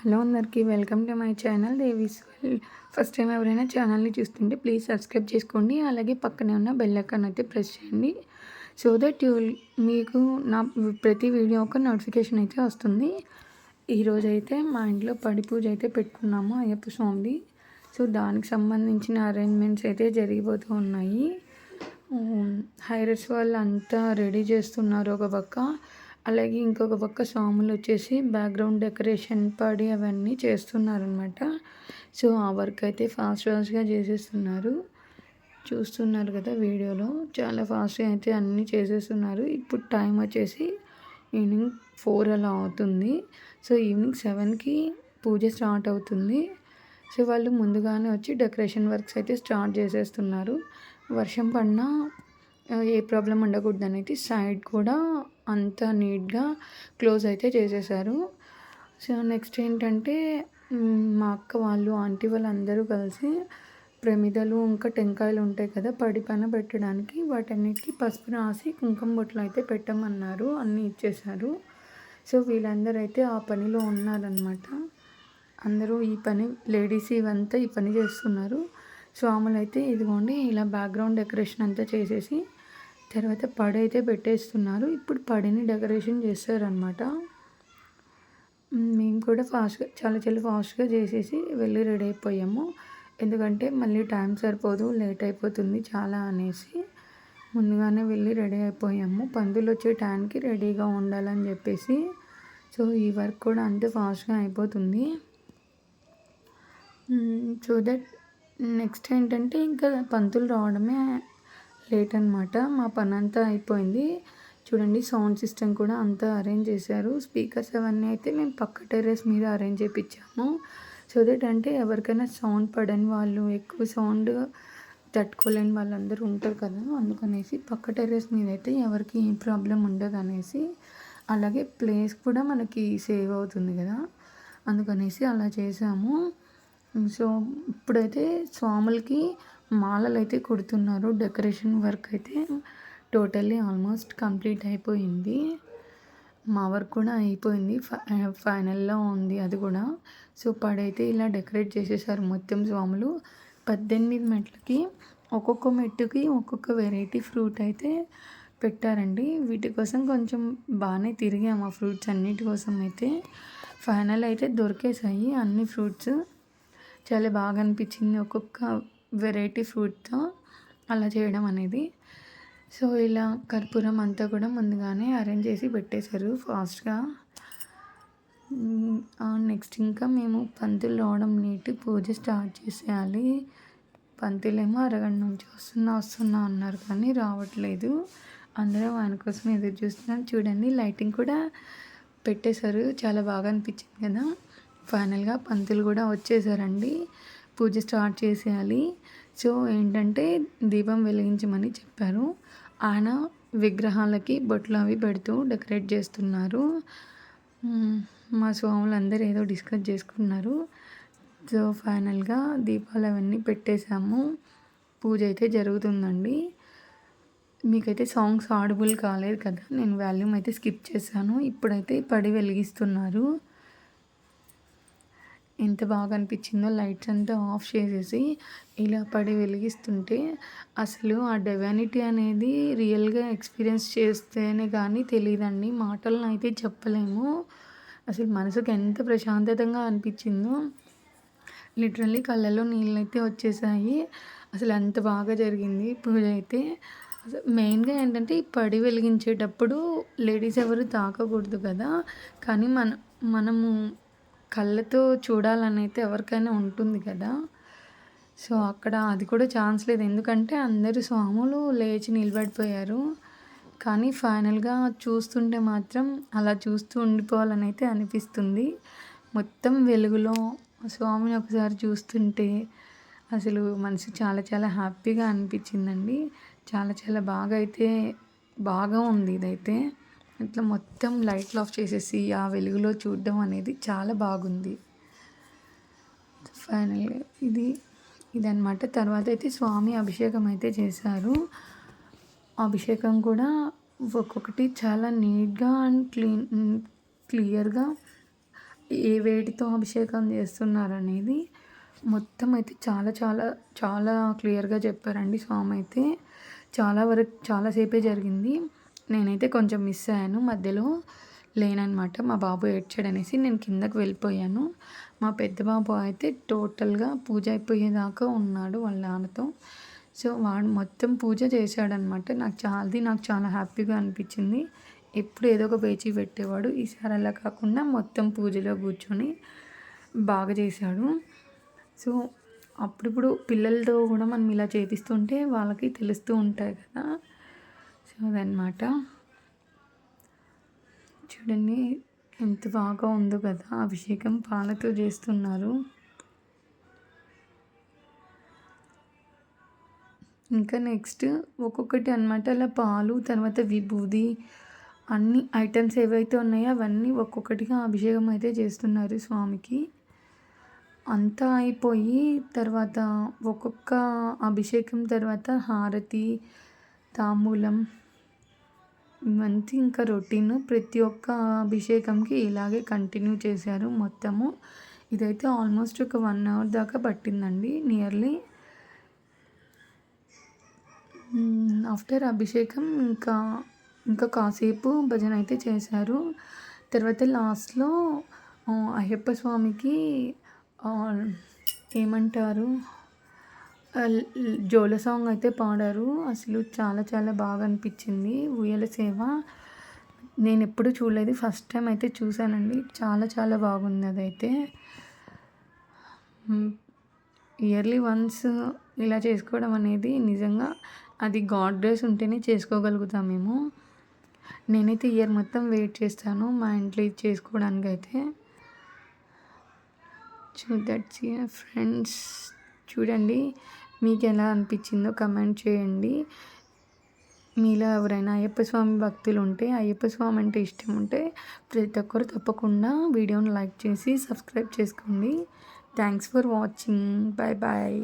Hello అందరికీ welcome to my channel Devi's world. First time ఎవరైనా ఛానల్ని చూస్తుంటే ప్లీజ్ సబ్స్క్రైబ్ చేసుకోండి. అలాగే పక్కనే ఉన్న బెల్ ఐకాన్ అయితే ప్రెస్ చేయండి. సో దట్ మీకు నా ప్రతి వీడియో ఒక నోటిఫికేషన్ అయితే వస్తుంది. ఈరోజు అయితే మా ఇంట్లో పడి పూజ అయితే పెట్టుకున్నాము అయ్యప్ప స్వామిది. సో దానికి సంబంధించిన అరేంజ్మెంట్స్ అయితే జరిగిపోతూ ఉన్నాయి. హైరర్స్ వాళ్ళు అంతా రెడీ చేస్తున్నారు ఒక పక్క. అలాగే ఇంకొక పక్క స్వాములు వచ్చేసి బ్యాక్గ్రౌండ్ డెకరేషన్ పడి అవన్నీ చేస్తున్నారనమాట. సో ఆ వర్క్ అయితే ఫాస్ట్గా చేసేస్తున్నారు. చూస్తున్నారు కదా వీడియోలో, చాలా ఫాస్ట్గా అయితే అన్నీ చేసేస్తున్నారు. ఇప్పుడు టైం వచ్చేసి ఈవినింగ్ 4 అలా అవుతుంది. సో ఈవినింగ్ 7కి పూజ స్టార్ట్ అవుతుంది. సో వాళ్ళు ముందుగానే వచ్చి డెకరేషన్ వర్క్స్ అయితే స్టార్ట్ చేసేస్తున్నారు. వర్షం పడినా ఏ ప్రాబ్లం ఉండకూడదు అనేది సైడ్ కూడా అంతా నీట్గా క్లోజ్ అయితే చేసేసారు. సో నెక్స్ట్ ఏంటంటే మా అక్క వాళ్ళు ఆంటీ వాళ్ళు అందరూ కలిసి ప్రమిదలు ఇంకా టెంకాయలు ఉంటాయి కదా పడి పైన పెట్టడానికి, వాటన్నిటికీ పసుపు రాసి కుంకుమ బొట్లు అయితే పెట్టమన్నారు. అన్నీ ఇచ్చేశారు. సో వీళ్ళందరూ అయితే ఆ పనిలో ఉన్నారనమాట. అందరూ ఈ పని లేడీస్ ఇవంతా ఈ పని చేస్తున్నారు. స్వాములు అయితే ఇదిగోండి ఇలా బ్యాక్గ్రౌండ్ డెకరేషన్ అంతా చేసేసి తర్వాత పడి అయితే పెట్టేస్తున్నారు. ఇప్పుడు పడిని డెకరేషన్ చేస్తారనమాట. మేము కూడా చాలా ఫాస్ట్గా చేసేసి వెళ్ళి రెడీ అయిపోయాము. ఎందుకంటే మళ్ళీ టైం సరిపోదు, లేట్ అయిపోతుంది చాలా అనేసి ముందుగానే వెళ్ళి రెడీ అయిపోయాము. పందులు వచ్చే టైంకి రెడీగా ఉండాలని చెప్పేసి. సో ఈ వర్క్ కూడా అంతే ఫాస్ట్గా అయిపోతుంది. సో దట్ నెక్స్ట్ ఏంటంటే ఇంకా పంతులు రావడమే లేట్ అనమాట. మా పని అంతా అయిపోయింది. చూడండి సౌండ్ సిస్టమ్ కూడా అంతా అరేంజ్ చేశారు. స్పీకర్స్ అవన్నీ అయితే మేము పక్క టెర్రస్ మీద అరేంజ్ చేయించాము. సో దట్ అంటే ఎవరికైనా సౌండ్ పడని వాళ్ళు, ఎక్కువ సౌండ్ తట్టుకోలేని వాళ్ళందరూ ఉంటారు కదా, అందుకనేసి పక్క టెర్రస్ మీద అయితే ఎవరికి ఏం ప్రాబ్లం ఉండదు అనేసి. అలాగే ప్లేస్ కూడా మనకి సేవ్ అవుతుంది కదా, అందుకనేసి అలా చేసాము. సో ఇప్పుడైతే స్వాములకి మాలలు అయితే కుడుతున్నారు. డెకరేషన్ వర్క్ అయితే టోటల్లీ ఆల్మోస్ట్ కంప్లీట్ అయిపోయింది. మా వర్క్ కూడా అయిపోయింది, ఫైనల్లో ఉంది అది కూడా. సో పడైతే ఇలా డెకరేట్ చేసేసారు మొత్తం స్వాములు. 18 మెట్లకి ఒక్కొక్క మెట్టుకి ఒక్కొక్క వెరైటీ ఫ్రూట్ అయితే పెట్టారండి. వీటి కోసం కొంచెం బాగానే తిరిగాము ఆ ఫ్రూట్స్ అన్నిటి కోసం అయితే. ఫైనల్ అయితే దొరికేసాయి అన్ని ఫ్రూట్స్. చాలా బాగా అనిపించింది ఒక్కొక్క వెరైటీ ఫ్రూట్తో అలా చేయడం అనేది. సో ఇలా కర్పూరం అంతా కూడా ముందుగానే అరేంజ్ చేసి పెట్టేశారు ఫాస్ట్గా. నెక్స్ట్ ఇంకా మేము పంతులు రావడం నీటి పూజ స్టార్ట్ చేసేయాలి. పంతులేమో అరగంట నుంచి వస్తున్నా అన్నారు కానీ రావట్లేదు. అందరం ఆయన కోసం ఎదురు చూస్తున్నాం. చూడండి లైటింగ్ కూడా పెట్టేశారు, చాలా బాగా అనిపించింది కదా. ఫైనల్గా పంతులు కూడా వచ్చేసారండి. పూజ స్టార్ట్ చేసేయాలి. సో ఏంటంటే దీపం వెలిగించమని చెప్పారు. ఆయన విగ్రహాలకి బొట్లు అవి పెడుతూ డెకరేట్ చేస్తున్నారు. మా స్వాములు అందరూ ఏదో డిస్కస్ చేసుకున్నారు. సో ఫైనల్గా దీపాలు అవన్నీ పెట్టేశాము. పూజ అయితే జరుగుతుందండి. మీకైతే సాంగ్స్ ఆడిబుల్ కాలేదు కదా, నేను వాల్యూమ్ అయితే స్కిప్ చేశాను. ఇప్పుడైతే పడి వెలిగిస్తున్నారు. ఎంత బాగా అనిపించిందో లైట్స్ అంతా ఆఫ్ చేసేసి ఇలా పడి వెలిగిస్తుంటే అసలు ఆ డివైనిటీ అనేది రియల్గా ఎక్స్పీరియన్స్ చేస్తేనే కానీ తెలియదండి. మాటలను అయితే చెప్పలేము. అసలు మనసుకు ఎంత ప్రశాంతతంగా అనిపించిందో, లిటరల్లీ కళ్ళలో నీళ్ళు అయితే వచ్చేసాయి. అసలు అంత బాగా జరిగింది పూజ అయితే. మెయిన్గా ఏంటంటే ఈ పడి వెలిగించేటప్పుడు లేడీస్ ఎవరు తాకకూడదు కదా, కానీ మనము కళ్ళతో చూడాలని అయితే ఎవరికైనా ఉంటుంది కదా. సో అక్కడ అది కూడా ఛాన్స్ లేదు, ఎందుకంటే అందరూ స్వాములు లేచి నిలబడిపోయారు. కానీ ఫైనల్గా చూస్తుంటే మాత్రం అలా చూస్తూ ఉండిపోవాలని అయితే అనిపిస్తుంది. మొత్తం వెలుగులో స్వామిని ఒకసారి చూస్తుంటే అసలు మనసు చాలా హ్యాపీగా అనిపించిందండి. చాలా బాగా ఉంది ఇదైతే. ఇట్లా మొత్తం లైట్లు ఆఫ్ చేసేసి ఆ వెలుగులో చూడడం అనేది చాలా బాగుంది. ఫైనల్గా ఇదన్నమాట. తర్వాత అయితే స్వామి అభిషేకం అయితే చేశారు. అభిషేకం కూడా ఒక్కొక్కటి చాలా నీట్గా అండ్ క్లియర్గా ఏ వేడితో అభిషేకం చేస్తున్నారనేది మొత్తం అయితే చాలా చాలా చాలా క్లియర్‌గా చెప్పారండి స్వామి అయితే. చాలా సేపే జరిగింది. నేనైతే కొంచెం మిస్ అయ్యాను. మధ్యలో లేననమాట. మా బాబు ఏడ్చాడనేసి నేను కిందకి వెళ్ళిపోయాను. మా పెద్ద బాబు అయితే టోటల్‌గా పూజ అయిపోయేదాకా ఉన్నాడు వాళ్ళ నాన్నతో. సో, వాడు మొత్తం పూజ చేశాడనమాట. నాకు చాలా హ్యాపీగా అనిపించింది. ఎప్పుడు ఏదో ఒక పేచీ పెట్టేవాడు. ఈసారి అలా కాకుండా మొత్తం పూజలో కూర్చొని బాగా చేశాడు. సో, అప్పుడిప్పుడు పిల్లలతో కూడా మనం ఇలా చేపిస్తుంటే వాళ్ళకి తెలుస్తూ ఉంటాయి కదా! సో, అదనమాట. చూడండి ఎంత బాగా ఉందో కదా! అభిషేకం పాలతో చేస్తున్నారు. ఇంకా నెక్స్ట్ ఒక్కొక్కటి అనమాట. అలా పాలు, తర్వాత విభూది అన్ని ఐటెమ్స్ ఏవైతే ఉన్నాయో అవన్నీ ఒక్కొక్కటిగా అభిషేకం అయితే చేస్తున్నారు స్వామికి. అంతా అయిపోయి తర్వాత ఒక్కొక్క అభిషేకం తర్వాత హారతి, తాంబూలం ఇవంతా ఇంకా రొటీన్. ప్రతి ఒక్క అభిషేకంకి ఇలాగే కంటిన్యూ చేశారు మొత్తము. ఇదైతే ఆల్మోస్ట్ ఒక 1 అవర్ దాకా పట్టిందండి నియర్లీ. ఆఫ్టర్ అభిషేకం ఇంకా కాసేపు భజన అయితే చేశారు. తర్వాత లాస్ట్‌లో అయ్యప్ప స్వామికి ఏమంటారు జోల సాంగ్ అయితే పాడారు. అసలు చాలా చాలా బాగా అనిపించింది. ఉయ్యాల సేవ నేనెప్పుడూ చూడలేదు. ఫస్ట్ టైం అయితే చూశానండి. చాలా చాలా బాగుంది అదైతే. ఇయర్లీ వన్స్ ఇలా చేసుకోవడం అనేది నిజంగా అది గాడ్ గ్రేస్ ఉంటేనే చేసుకోగలుగుతామేమో. నేనైతే ఇయర్ మొత్తం వెయిట్ చేస్తాను మా ఇంట్లో ఇది చేసుకోవడానికైతే. That's friends. చూడండి మీకు ఎలా అనిపించిందో కమెంట్ చేయండి. మీలో ఎవరైనా అయ్యప్ప స్వామి భక్తులు ఉంటే, అయ్యప్ప స్వామి అంటే ఇష్టం ఉంటే ప్రతి ఒక్కరు తప్పకుండా వీడియోని లైక్ చేసి సబ్స్క్రైబ్ చేసుకోండి. Thanks for watching. Bye bye.